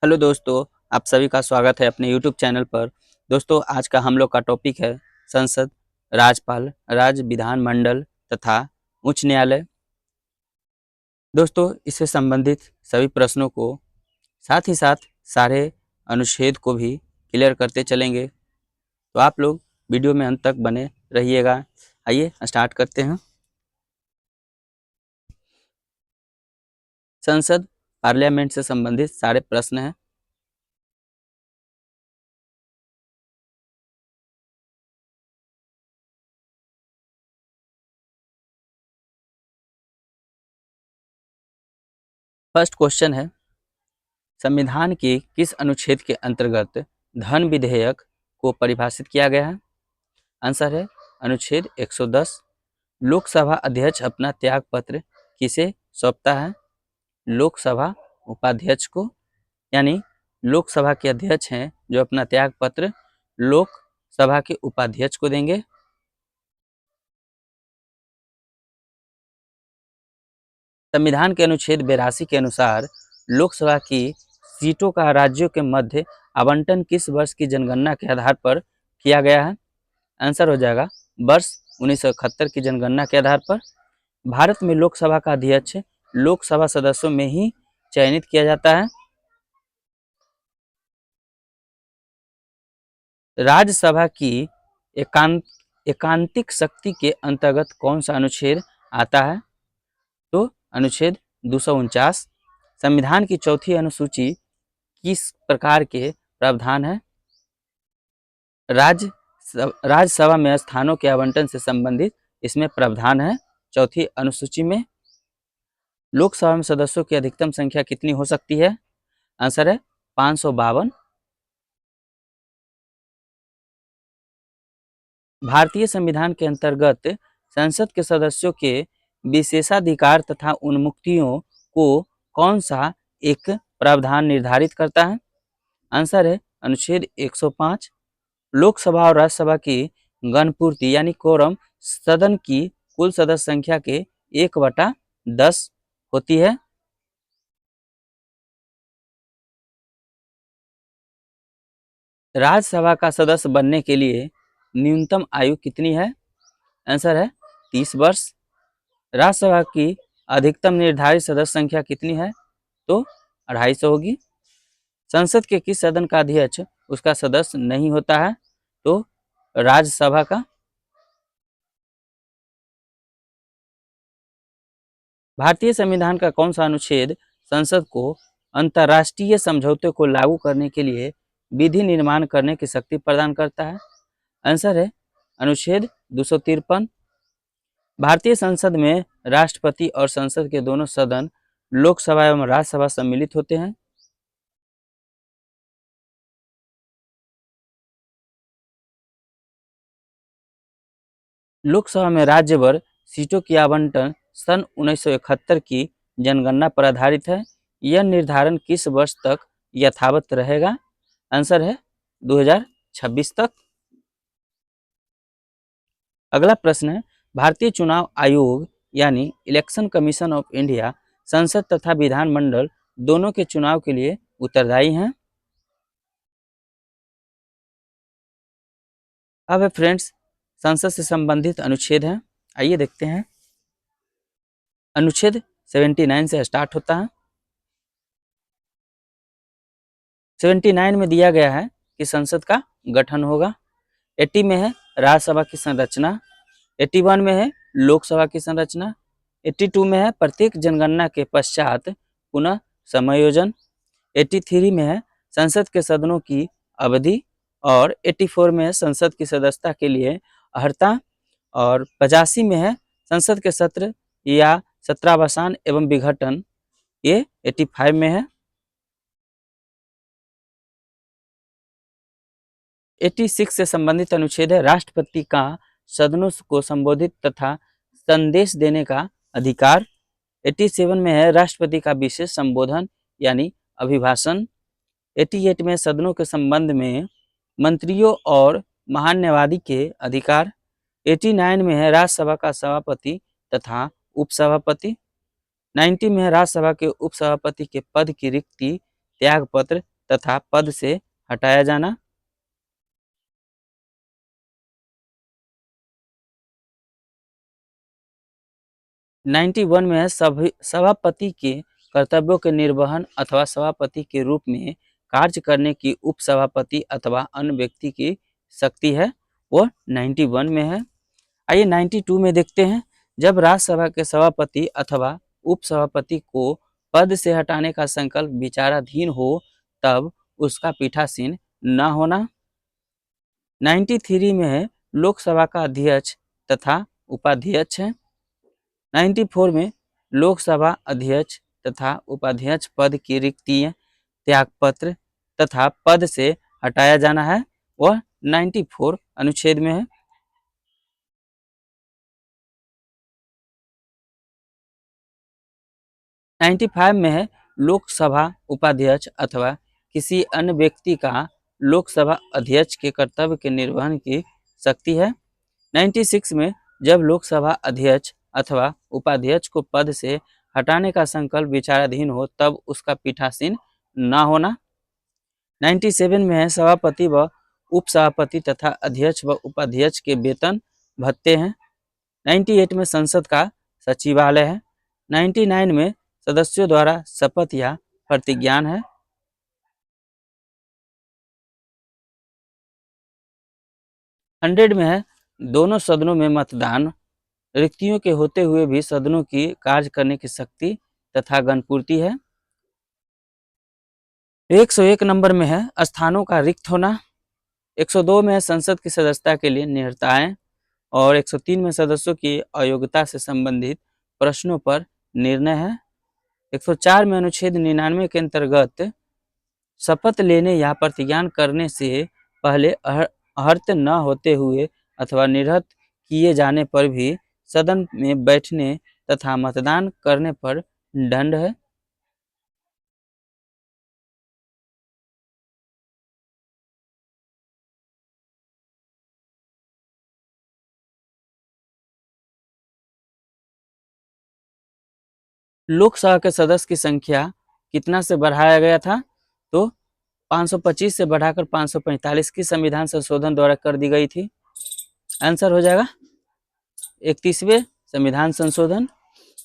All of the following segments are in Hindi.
हेलो दोस्तों, आप सभी का स्वागत है अपने यूट्यूब चैनल पर। दोस्तों, आज का हम लोग का टॉपिक है संसद, राज्यपाल, राज्य विधानमंडल तथा उच्च न्यायालय। दोस्तों, इससे संबंधित सभी प्रश्नों को साथ ही साथ सारे अनुच्छेद को भी क्लियर करते चलेंगे। तो आप लोग वीडियो में अंत तक बने रहिएगा। आइए स्टार्ट करते हैं। संसद, पार्लियामेंट से संबंधित सारे प्रश्न हैं। फर्स्ट क्वेश्चन है, संविधान के किस अनुच्छेद के अंतर्गत धन विधेयक को परिभाषित किया गया है? आंसर है अनुच्छेद 110। लोकसभा अध्यक्ष अपना त्याग पत्र किसे सौंपता है? लोकसभा उपाध्यक्ष को, यानी लोकसभा के अध्यक्ष हैं जो अपना त्याग पत्र लोकसभा के उपाध्यक्ष को देंगे। संविधान के अनुच्छेद 82 के अनुसार लोकसभा की सीटों का राज्यों के मध्य आवंटन किस वर्ष की जनगणना के आधार पर किया गया है? आंसर हो जाएगा वर्ष 1971 की जनगणना के आधार पर। भारत में लोकसभा का अध्यक्ष लोकसभा सदस्यों में ही चयनित किया जाता है। राज्यसभा की एकांतिक शक्ति के अंतर्गत कौन सा अनुच्छेद आता है? तो अनुच्छेद 249। संविधान की चौथी अनुसूची किस प्रकार के प्रावधान है? राज्यसभा में स्थानों के आवंटन से संबंधित इसमें प्रावधान है चौथी अनुसूची में। लोकसभा में सदस्यों की अधिकतम संख्या कितनी हो सकती है? आंसर है 552। भारतीय संविधान के अंतर्गत संसद के सदस्यों के विशेषाधिकार तथा उन्मुक्तियों को कौन सा एक प्रावधान निर्धारित करता है? आंसर है अनुच्छेद 105। लोकसभा और राज्यसभा की गणपूर्ति यानी कोरम सदन की कुल सदस्य संख्या के 1/10 होती है। राज्यसभा का सदस्य बनने के लिए न्यूनतम आयु कितनी है? आंसर है 30 वर्ष। राज्यसभा की अधिकतम निर्धारित सदस्य संख्या कितनी है? तो 250 होगी। संसद के किस सदन का अध्यक्ष उसका सदस्य नहीं होता है? तो राज्यसभा का। भारतीय संविधान का कौन सा अनुच्छेद संसद को अंतर्राष्ट्रीय समझौते को लागू करने के लिए विधि निर्माण करने की शक्ति प्रदान करता है? आंसर है अनुच्छेद 253। भारतीय संसद में राष्ट्रपति और संसद के दोनों सदन लोकसभा एवं राज्यसभा सम्मिलित होते हैं। लोकसभा में राज्यभर सीटों की आवंटन सन 1971 की जनगणना पर आधारित है। यह निर्धारण किस वर्ष तक यथावत रहेगा? आंसर है 2026 तक। अगला प्रश्न है, भारतीय चुनाव आयोग यानी इलेक्शन कमीशन ऑफ इंडिया संसद तथा विधानमंडल दोनों के चुनाव के लिए उत्तरदायी हैं। अब है फ्रेंड्स संसद से संबंधित अनुच्छेद हैं, आइए देखते हैं। अनुच्छेद 79 से स्टार्ट होता है। 79 में दिया गया है कि संसद का गठन होगा। 80 में है राज्यसभा की संरचना। 81 में है लोकसभा की संरचना। 82 में है प्रत्येक जनगणना के पश्चात पुनः समायोजन। 83 में है संसद के सदनों की अवधि और 84 में है संसद की सदस्यता के लिए अर्हता और 85 में है संसद के सत्र या सत्रावसान एवं विघटन, ये 85 में है। 86 से संबंधित अनुच्छेद है, राष्ट्रपति का सदनों को संबोधित तथा संदेश देने का अधिकार। 87 में है राष्ट्रपति का विशेष संबोधन यानी अभिभाषण। 88 में सदनों के संबंध में मंत्रियों और महान्यायवादी के अधिकार। 89 में है राज्यसभा का सभापति तथा उपसभापति। 90 में है राज्यसभा के उपसभापति के पद की रिक्ति त्याग पत्र तथा पद से हटाया जाना। 91 में है सभापति के कर्तव्यों के निर्वहन अथवा सभापति के रूप में कार्य करने की उपसभापति अथवा अन्य व्यक्ति की शक्ति है, वो 91 में है। आइए 92 में देखते हैं। जब राज्यसभा के सभापति अथवा उपसभापति को पद से हटाने का संकल्प विचाराधीन हो तब उसका पीठासीन न होना। 93 में है लोकसभा का अध्यक्ष तथा उपाध्यक्ष है। 94 में लोकसभा अध्यक्ष तथा उपाध्यक्ष पद की रिक्तियां त्यागपत्र तथा पद से हटाया जाना है, वह 94 अनुच्छेद में है। 95 में है लोकसभा उपाध्यक्ष अथवा किसी अन्य व्यक्ति का लोकसभा अध्यक्ष के कर्तव्य के निर्वहन की शक्ति है। 96 में जब लोकसभा अध्यक्ष अथवा उपाध्यक्ष को पद से हटाने का संकल्प विचाराधीन हो तब उसका पीठासीन न होना। 97 में है सभापति व उपसभापति तथा अध्यक्ष व उपाध्यक्ष के वेतन भत्ते हैं। 98 में संसद का सचिवालय है। 99 में सदस्यों द्वारा शपथ या प्रतिज्ञान है। 100 में है दोनों सदनों में मतदान, रिक्तियों के होते हुए भी सदनों की कार्य करने की शक्ति तथा गणपूर्ति है। 101 नंबर में है स्थानों का रिक्त होना। 102 में है संसद की सदस्यता के लिए निहिताएं और 103 में सदस्यों की अयोग्यता से संबंधित प्रश्नों पर निर्णय है। 104 में अनुच्छेद 99 के अंतर्गत शपथ लेने या प्रतिज्ञान करने से पहले अहर्त न होते हुए अथवा निरहत किए जाने पर भी सदन में बैठने तथा मतदान करने पर दंड है। लोकसभा के सदस्य की संख्या कितना से बढ़ाया गया था, तो 525 से बढ़ाकर 545 की संविधान संशोधन द्वारा कर दी गई थी। आंसर हो जाएगा 31वें संविधान संशोधन।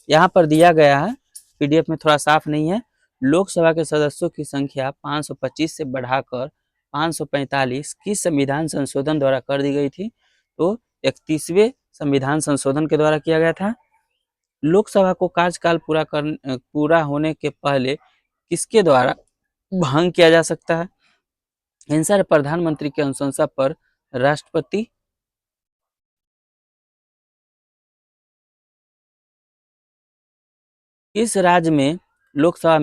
यहाँ पर दिया गया है, पीडीएफ में थोड़ा साफ नहीं है। लोकसभा के सदस्यों की संख्या 525 से बढ़ाकर 545 की संविधान संशोधन द्वारा कर दी गई थी, तो 31वें संविधान संशोधन के द्वारा किया गया था। लोकसभा को कार्यकाल पूरा होने के पहले किसके द्वारा भंग किया जा सकता है? आंसर है प्रधानमंत्री की अनुशंसा पर राष्ट्रपति। किस राज्य में लोकसभा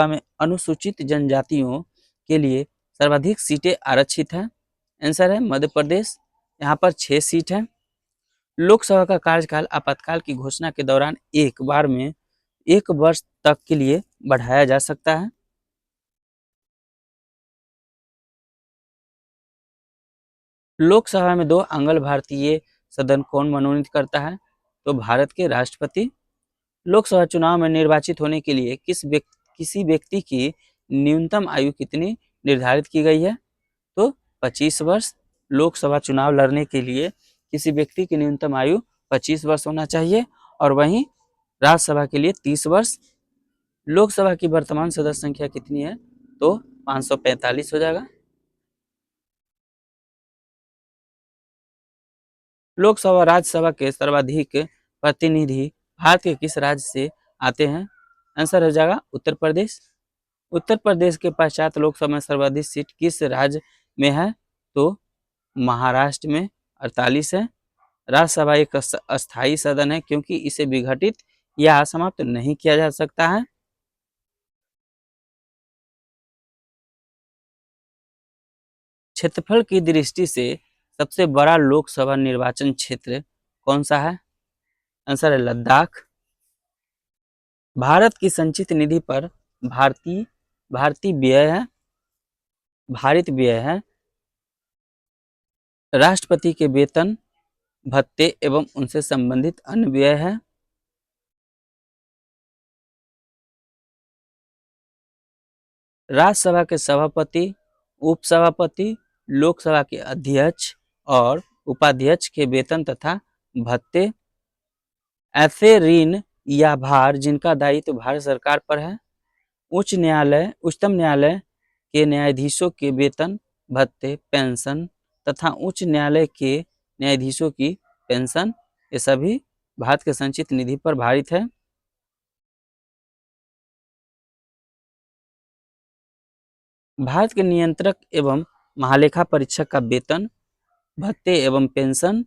में अनुसूचित जनजातियों के लिए सर्वाधिक सीटें आरक्षित हैं? आंसर है मध्य प्रदेश, यहाँ पर 6 सीट है। लोकसभा का कार्यकाल आपातकाल की घोषणा के दौरान एक बार में 1 वर्ष तक के लिए बढ़ाया जा सकता है। लोकसभा में 2 आंग्ल भारतीय सदन कौन मनोनीत करता है? तो भारत के राष्ट्रपति। लोकसभा चुनाव में निर्वाचित होने के लिए किसी व्यक्ति की न्यूनतम आयु कितनी निर्धारित की गई है? तो 25 वर्ष। लोकसभा चुनाव लड़ने के लिए किसी व्यक्ति की न्यूनतम आयु 25 वर्ष होना चाहिए और वहीं राज्यसभा के लिए 30 वर्ष। लोकसभा की वर्तमान सदस्य संख्या कितनी है? तो 545 हो जाएगा। लोकसभा राज्यसभा के सर्वाधिक प्रतिनिधि भारत के किस राज्य से आते हैं? आंसर हो जाएगा उत्तर प्रदेश। उत्तर प्रदेश के पश्चात लोकसभा में सर्वाधिक सीट किस राज्य में है? तो महाराष्ट्र में 48 है। राज्यसभा एक अस्थायी सदन है क्योंकि इसे विघटित या समाप्त नहीं किया जा सकता है। क्षेत्रफल की दृष्टि से सबसे बड़ा लोकसभा निर्वाचन क्षेत्र कौन सा है? आंसर है लद्दाख। भारत की संचित निधि पर भारतीय व्यय है भारित व्यय है राष्ट्रपति के वेतन भत्ते एवं उनसे संबंधित अन्य व्यय है। राज्यसभा के सभापति, उपसभापति, लोकसभा के अध्यक्ष और उपाध्यक्ष के वेतन तथा भत्ते। ऐसे ऋण या भार जिनका दायित्व भारत सरकार पर है। उच्चतम न्यायालय के न्यायाधीशों के वेतन, भत्ते, पेंशन तथा उच्च न्यायालय के न्यायाधीशों की पेंशन, ये सभी भारत के संचित निधि पर भारित है। भारत के नियंत्रक एवं महालेखा परीक्षक का वेतन, भत्ते एवं पेंशन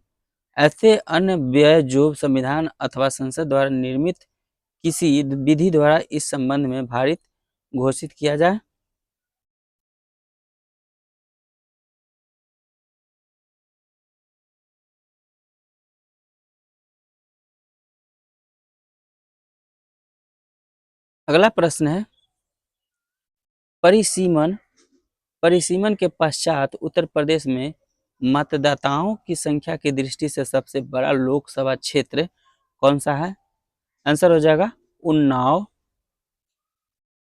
ऐसे अन्य व्यय जो संविधान अथवा संसद द्वारा निर्मित किसी विधि द्वारा इस संबंध में भारित घोषित किया जाए। अगला प्रश्न है, परिसीमन परिसीमन के पश्चात उत्तर प्रदेश में मतदाताओं की संख्या की दृष्टि से सबसे बड़ा लोकसभा क्षेत्र कौन सा है? आंसर हो जाएगा उन्नाव।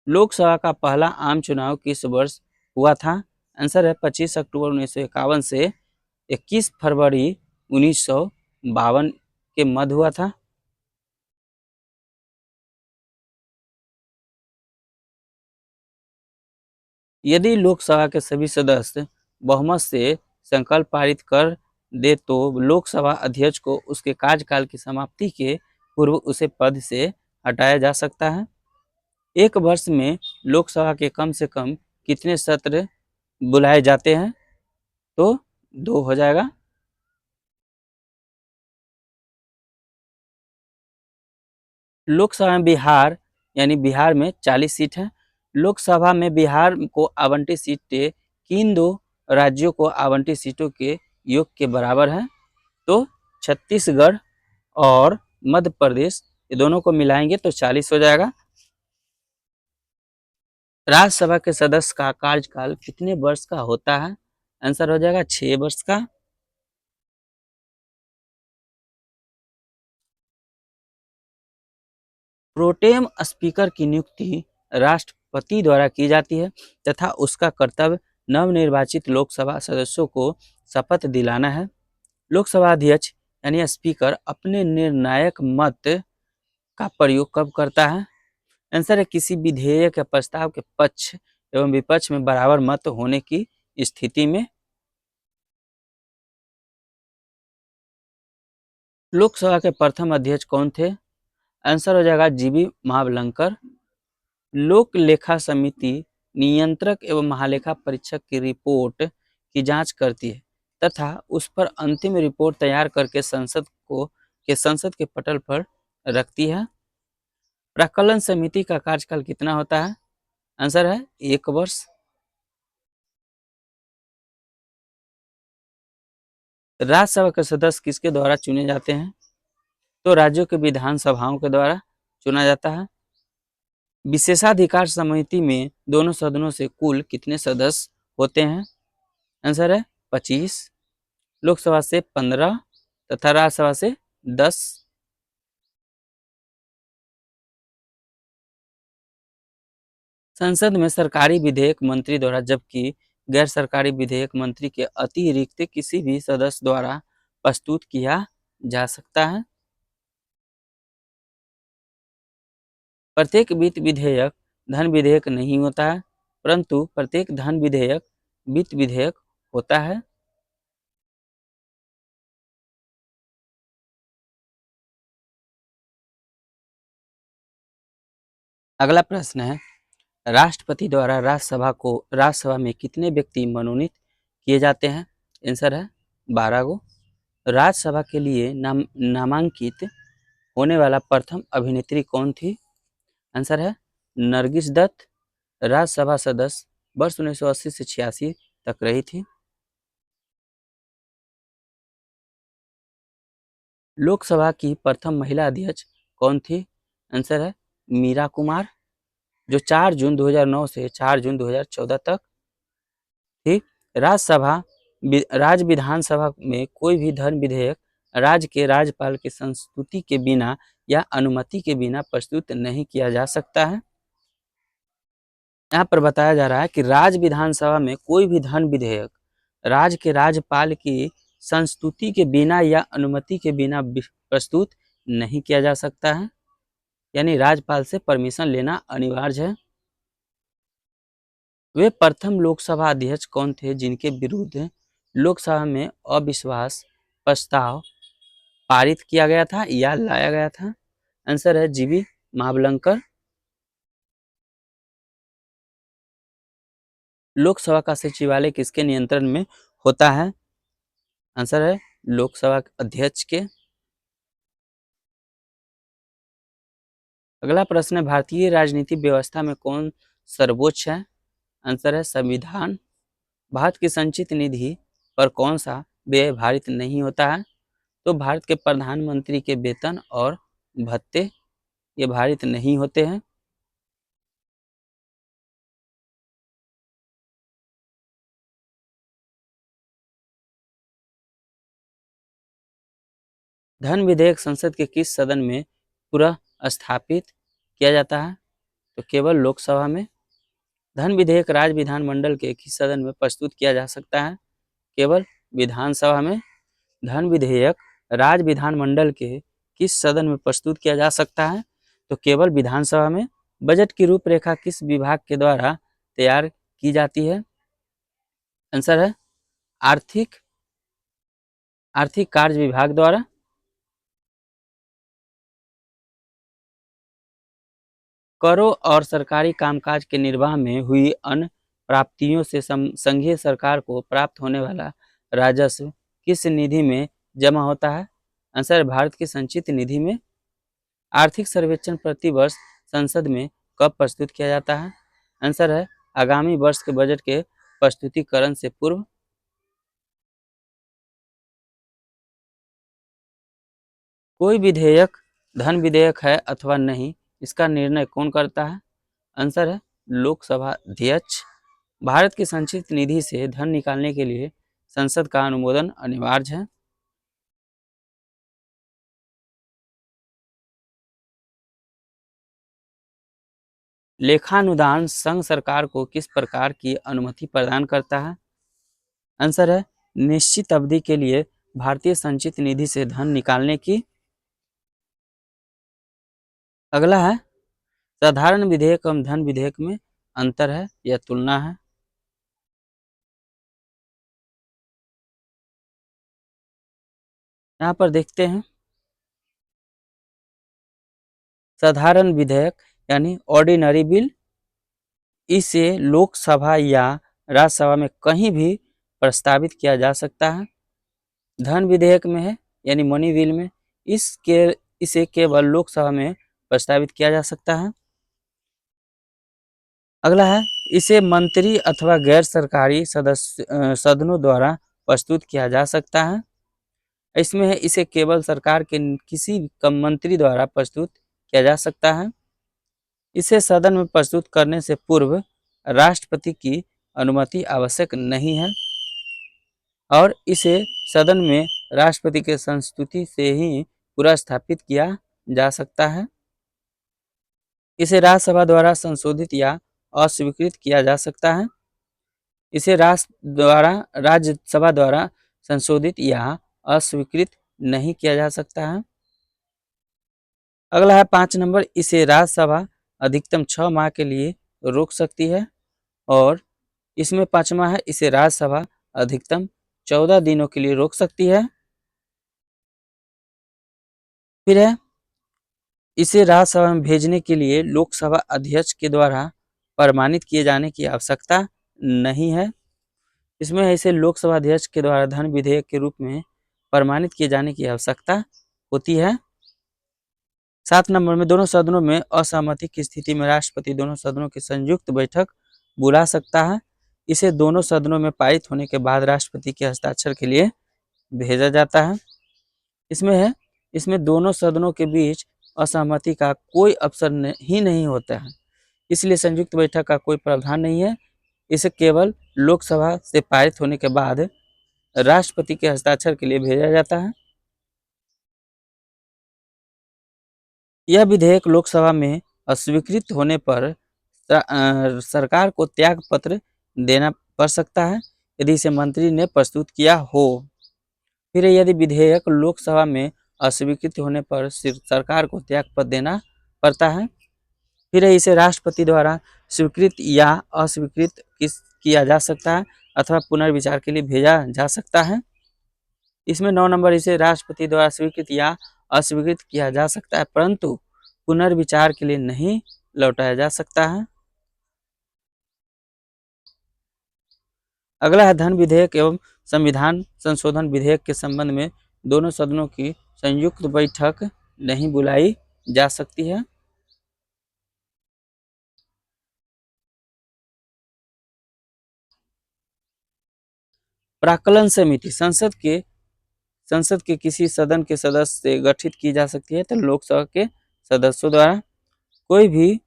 लोकसभा का पहला आम चुनाव किस वर्ष हुआ था? आंसर है 25 अक्टूबर 1951 से 21 फरवरी 1952 के मध्य हुआ था। यदि लोकसभा के सभी सदस्य बहुमत से संकल्प पारित कर दे तो लोकसभा अध्यक्ष को उसके कार्यकाल की समाप्ति के पूर्व उसे पद से हटाया जा सकता है। एक वर्ष में लोकसभा के कम से कम कितने सत्र बुलाए जाते हैं? तो 2 हो जाएगा। लोकसभा में बिहार यानी बिहार में 40 सीट है। लोकसभा में बिहार को आवंटित सीटें किन दो राज्यों को आवंटित सीटों के योग के बराबर है? तो छत्तीसगढ़ और मध्य प्रदेश, ये दोनों को मिलाएंगे तो 40 हो जाएगा। राज्यसभा के सदस्य का कार्यकाल कितने वर्ष का होता है? आंसर हो जाएगा 6 वर्ष का। प्रोटेम स्पीकर की नियुक्ति राष्ट्रपति द्वारा की जाती है तथा उसका कर्तव्य नवनिर्वाचित लोकसभा सदस्यों को शपथ दिलाना है। लोकसभा अध्यक्ष यानी स्पीकर अपने निर्णायक मत का प्रयोग कब करता है? आंसर है किसी विधेयक या प्रस्ताव के पक्ष एवं विपक्ष में बराबर मत होने की स्थिति में। लोकसभा के प्रथम अध्यक्ष कौन थे? आंसर हो जाएगा जीबी महाबलंकर। लोक लेखा समिति नियंत्रक एवं महालेखा परीक्षक की रिपोर्ट की जांच करती है तथा उस पर अंतिम रिपोर्ट तैयार करके संसद के पटल पर रखती है। प्राक्कलन समिति का कार्यकाल कितना होता है? आंसर है 1 वर्ष। राज्यसभा के सदस्य किसके द्वारा चुने जाते हैं? तो राज्यों के विधानसभाओं के द्वारा चुना जाता है। विशेषाधिकार समिति में दोनों सदनों से कुल कितने सदस्य होते हैं? आंसर है 25। लोकसभा से 15 तथा राज्यसभा से 10। संसद में सरकारी विधेयक मंत्री द्वारा जबकि गैर सरकारी विधेयक मंत्री के अतिरिक्त किसी भी सदस्य द्वारा प्रस्तुत किया जा सकता है। प्रत्येक वित्त विधेयक धन विधेयक नहीं होता है, परंतु प्रत्येक धन विधेयक वित्त विधेयक होता है। अगला प्रश्न है, राष्ट्रपति द्वारा राज्यसभा में कितने व्यक्ति मनोनीत किए जाते हैं? आंसर है 12 गो। राज्यसभा के लिए नामांकित होने वाला प्रथम अभिनेत्री कौन थी? आंसर है नरगिस दत्त। राज्यसभा सदस्य वर्ष 1980 से 86 तक रही थी। लोकसभा की प्रथम महिला अध्यक्ष कौन थी? आंसर है मीरा कुमार, जो 4 जून 2009 से 4 जून 2014 तक थी। राज्य विधानसभा में कोई भी धन विधेयक राज्य के राज्यपाल की संस्तुति के बिना या अनुमति के बिना प्रस्तुत नहीं किया जा सकता है। यहाँ पर बताया जा रहा है कि राज्य विधानसभा में कोई भी धन विधेयक राज्य के राज्यपाल की संस्तुति के बिना या अनुमति के बिना प्रस्तुत नहीं किया जा सकता है, यानी राज्यपाल से परमिशन लेना अनिवार्य है। वे प्रथम लोकसभा अध्यक्ष कौन थे जिनके विरुद्ध लोकसभा में अविश्वास प्रस्ताव पारित किया गया था या लाया गया था? आंसर है जीवी महाबलंकर। लोकसभा का सचिवालय किसके नियंत्रण में होता है? आंसर है लोकसभा अध्यक्ष के। अगला प्रश्न है, भारतीय राजनीतिक व्यवस्था में कौन सर्वोच्च है? आंसर है संविधान। भारत की संचित निधि पर कौन सा व्यय भारित नहीं होता है? तो भारत के प्रधानमंत्री के वेतन और भत्ते ये भारित नहीं होते हैं। धन विधेयक संसद के किस सदन में पुनः स्थापित किया जाता है? तो केवल लोकसभा में। धन विधेयक राज्य विधानमंडल के किस सदन में प्रस्तुत किया जा सकता है? केवल विधानसभा में। धन विधेयक राज्य विधानमंडल के किस सदन में प्रस्तुत किया जा सकता है? तो केवल विधानसभा में। बजट की रूपरेखा किस विभाग के द्वारा तैयार की जाती है? आंसर है आर्थिक कार्य विभाग द्वारा। करों और सरकारी कामकाज के निर्वाह में हुई अन्य प्राप्तियों से संघीय सरकार को प्राप्त होने वाला राजस्व किस निधि में जमा होता है? आंसर भारत की संचित निधि में। आर्थिक सर्वेक्षण प्रति वर्ष संसद में कब प्रस्तुत किया जाता है? आंसर है आगामी वर्ष के बजट के प्रस्तुतिकरण से पूर्व। कोई विधेयक धन विधेयक है अथवा नहीं, इसका निर्णय कौन करता है? आंसर है लोकसभा अध्यक्ष। भारत की संचित निधि से धन निकालने के लिए संसद का अनुमोदन अनिवार्य है। लेखानुदान संघ सरकार को किस प्रकार की अनुमति प्रदान करता है? आंसर है निश्चित अवधि के लिए भारतीय संचित निधि से धन निकालने की। अगला है, साधारण विधेयक एवं धन विधेयक में अंतर है या तुलना है? यहाँ पर देखते हैं, साधारण विधेयक यानी ऑर्डिनरी बिल, इसे लोकसभा या राज्यसभा में कहीं भी प्रस्तावित किया जा सकता है। धन विधेयक में है यानी मनी बिल में इसे केवल लोकसभा में प्रस्तावित किया जा सकता है। अगला है, इसे मंत्री अथवा गैर सरकारी सदनों द्वारा प्रस्तुत किया जा सकता है। इसमें है इसे केवल सरकार के किसी मंत्री द्वारा प्रस्तुत किया जा सकता है। इसे सदन में प्रस्तुत करने से पूर्व राष्ट्रपति की अनुमति आवश्यक नहीं है और इसे सदन में राष्ट्रपति के संस्तुति से ही पूरा स्थापित किया जा सकता है। इसे राज्यसभा द्वारा संशोधित या अस्वीकृत किया जा सकता है। इसे राज्यसभा द्वारा संशोधित या अस्वीकृत नहीं किया जा सकता है। अगला है 5 नंबर, इसे राज्यसभा अधिकतम 6 माह के लिए रोक सकती है और इसमें 5वां है, इसे राज्यसभा अधिकतम 14 दिनों के लिए रोक सकती है। फिर है, इसे राज्यसभा में भेजने के लिए लोकसभा अध्यक्ष के द्वारा प्रमाणित किए जाने की आवश्यकता नहीं है। इसमें है, इसे लोकसभा अध्यक्ष के द्वारा धन विधेयक के रूप में प्रमाणित किए जाने की आवश्यकता होती है। 7 नंबर में, दोनों सदनों में असहमति की स्थिति में राष्ट्रपति दोनों सदनों की संयुक्त बैठक बुला सकता है। इसे दोनों सदनों में पारित होने के बाद राष्ट्रपति के हस्ताक्षर के लिए भेजा जाता है। इसमें है, इसमें दोनों सदनों के बीच असहमति का कोई अवसर ही नहीं होता है, इसलिए संयुक्त बैठक का कोई प्रावधान नहीं है। इसे केवल लोकसभा से पारित होने के बाद राष्ट्रपति के हस्ताक्षर के लिए भेजा जाता है। यह विधेयक लोकसभा में अस्वीकृत होने पर सरकार को त्याग पत्र देना पड़ सकता है यदि इसे मंत्री ने प्रस्तुत किया हो। फिर यदि विधेयक लोकसभा में अस्वीकृत होने पर सरकार को त्याग पत्र देना पड़ता है। फिर इसे राष्ट्रपति द्वारा स्वीकृत या अस्वीकृत किया जा सकता है अथवा पुनर्विचार के लिए भेजा जा सकता है। इसमें 9 नंबर, इसे राष्ट्रपति द्वारा स्वीकृत या अस्वीकृत किया जा सकता है परंतु पुनर्विचार के लिए नहीं लौटाया जा सकता है। अगला है धन विधेयक एवं संविधान संशोधन विधेयक के संबंध में दोनों सदनों की संयुक्त बैठक नहीं बुलाई जा सकती है। प्राक्कलन समिति संसद के किसी सदन के सदस्य से गठित की जा सकती है तो लोकसभा के सदस्यों द्वारा। कोई भी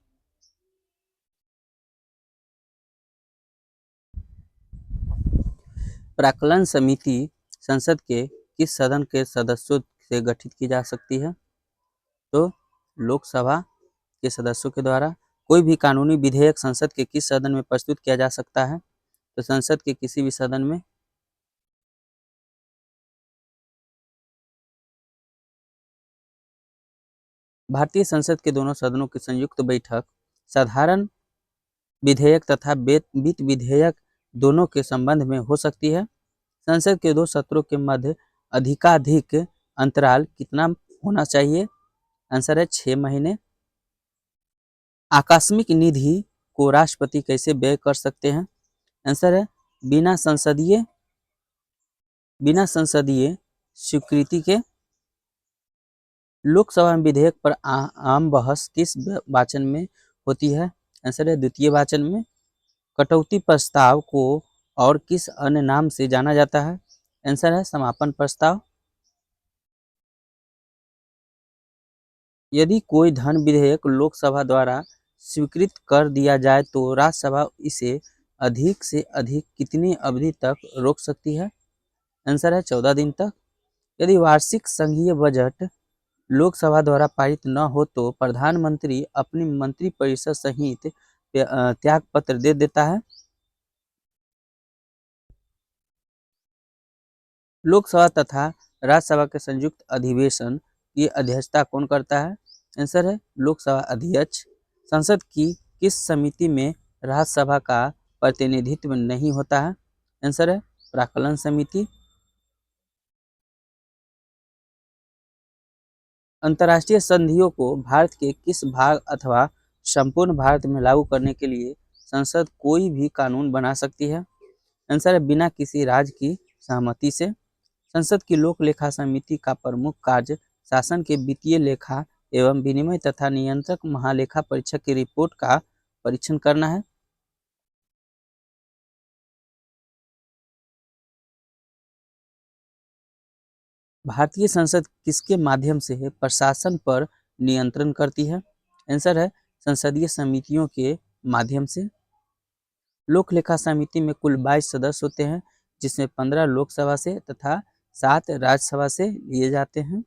प्राक्कलन समिति संसद के किस सदन के सदस्यों से गठित की जा सकती है तो लोकसभा के सदस्यों के द्वारा। कोई भी कानूनी विधेयक संसद के किस सदन में प्रस्तुत किया जा सकता है तो संसद के किसी भी सदन में। भारतीय संसद के दोनों सदनों की संयुक्त बैठक साधारण विधेयक तथा वित्त विधेयक दोनों के संबंध में हो सकती है। संसद के 2 सत्रों के मध्य अधिकाधिक अंतराल कितना होना चाहिए? आंसर है 6 महीने। आकस्मिक निधि को राष्ट्रपति कैसे व्यय कर सकते हैं? आंसर है बिना संसदीय स्वीकृति के। लोकसभा में विधेयक पर आम बहस किस वाचन में होती है? आंसर है द्वितीय वाचन में। कटौती प्रस्ताव को और किस अन्य नाम से जाना जाता है? आंसर है समापन प्रस्ताव। यदि कोई धन विधेयक लोकसभा द्वारा स्वीकृत कर दिया जाए तो राज्यसभा इसे अधिक से अधिक कितनी अवधि तक रोक सकती है? आंसर है 14 दिन तक। यदि वार्षिक संघीय बजट लोकसभा द्वारा पारित न हो तो प्रधानमंत्री अपनी मंत्रिपरिषद सहित त्याग पत्र दे देता है। लोकसभा तथा राज्यसभा के संयुक्त अधिवेशन की अध्यक्षता कौन करता है? आंसर है लोकसभा अध्यक्ष। संसद की किस समिति में राज्यसभा का प्रतिनिधित्व नहीं होता है? आंसर है प्राक्कलन समिति। अंतर्राष्ट्रीय संधियों को भारत के किस भाग अथवा संपूर्ण भारत में लागू करने के लिए संसद कोई भी कानून बना सकती है? आंसर है बिना किसी राज्य की सहमति से। संसद की लोक लेखा समिति का प्रमुख कार्य शासन के वित्तीय लेखा एवं विनिमय तथा नियंत्रक महालेखा परीक्षक की रिपोर्ट का परीक्षण करना है। भारतीय संसद किसके माध्यम से प्रशासन पर नियंत्रण करती है? आंसर है संसदीय समितियों के माध्यम से। लोक लेखा समिति में कुल 22 सदस्य होते हैं जिसमें 15 लोकसभा से तथा 7 राज्यसभा से लिए जाते हैं।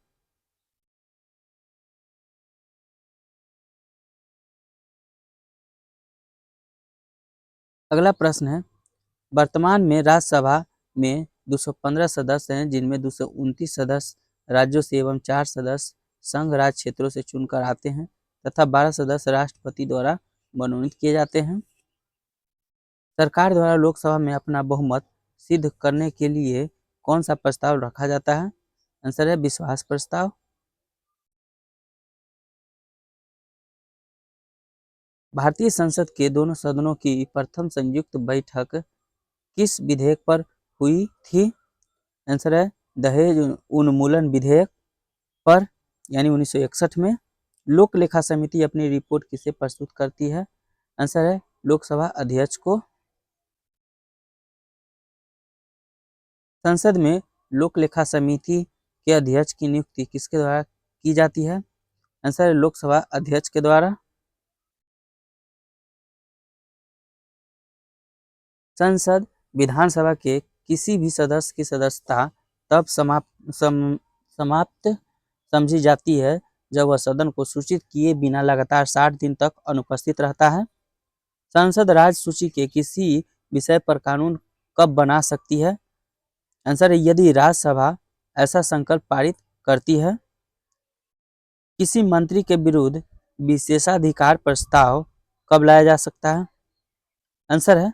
अगला प्रश्न है, वर्तमान में राज्यसभा में 215 सदस्य हैं जिनमें 229 सदस्य राज्यों से एवं 4 सदस्य संघ राज्य क्षेत्रों से चुनकर आते हैं तथा 12 सदस्य राष्ट्रपति द्वारा मनोनीत किए जाते हैं। सरकार द्वारा लोकसभा में अपना बहुमत सिद्ध करने के लिए कौन सा प्रस्ताव रखा जाता है? आंसर है विश्वास प्रस्ताव। भारतीय संसद के दोनों सदनों की प्रथम संयुक्त बैठक किस विधेयक पर हुई थी? आंसर है दहेज उन्मूलन विधेयक पर, यानी 1961 में। लोक लेखा समिति अपनी रिपोर्ट किसे प्रस्तुत करती है? आंसर है लोकसभा अध्यक्ष को। संसद में लोक लेखा समिति के अध्यक्ष की नियुक्ति किसके द्वारा की जाती है? आंसर है लोकसभा अध्यक्ष के द्वारा। संसद विधानसभा के किसी भी सदस्य की सदस्यता तब समाप्त समझी जाती है जब वह सदन को सूचित किए बिना लगातार 60 दिन तक अनुपस्थित रहता है। संसद राज्य सूची के किसी विषय पर कानून कब बना सकती है? आंसर है यदि राज्यसभा ऐसा संकल्प पारित करती है। किसी मंत्री के विरुद्ध विशेषाधिकार प्रस्ताव कब लाया जा सकता है? आंसर है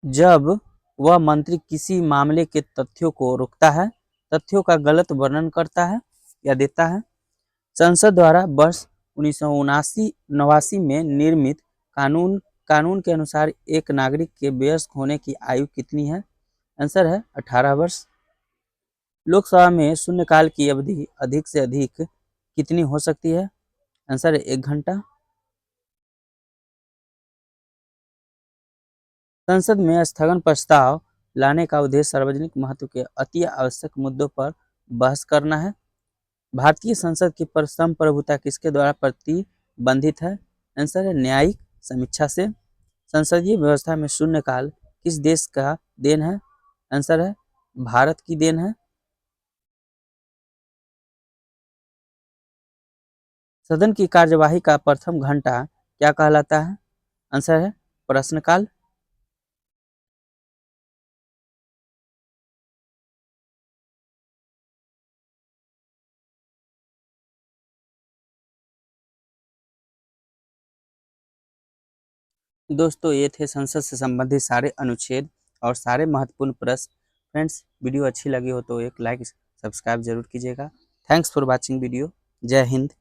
जब वह मंत्री किसी मामले के तथ्यों को रोकता है, तथ्यों का गलत वर्णन करता है या देता है। संसद द्वारा वर्ष 1979 में निर्मित कानून के अनुसार एक नागरिक के वयस्क होने की आयु कितनी है? आंसर है 18 वर्ष। लोकसभा में शून्यकाल की अवधि अधिक से अधिक कितनी हो सकती है? आंसर है 1 घंटा। संसद में स्थगन प्रस्ताव लाने का उद्देश्य सार्वजनिक महत्व के अति आवश्यक मुद्दों पर बहस करना है। भारतीय संसद की संप्रभुता किसके द्वारा प्रतिबंधित है? आंसर है न्यायिक समीक्षा से। संसदीय व्यवस्था में शून्यकाल किस देश का देन है? आंसर है भारत की देन है। सदन की कार्यवाही का प्रथम घंटा क्या कहलाता है? आंसर है प्रश्नकाल। दोस्तों ये थे संसद से संबंधित सारे अनुच्छेद और सारे महत्वपूर्ण प्रश्न। फ्रेंड्स वीडियो अच्छी लगी हो तो एक लाइक सब्सक्राइब जरूर कीजिएगा। Thanks for watching video. जय हिंद।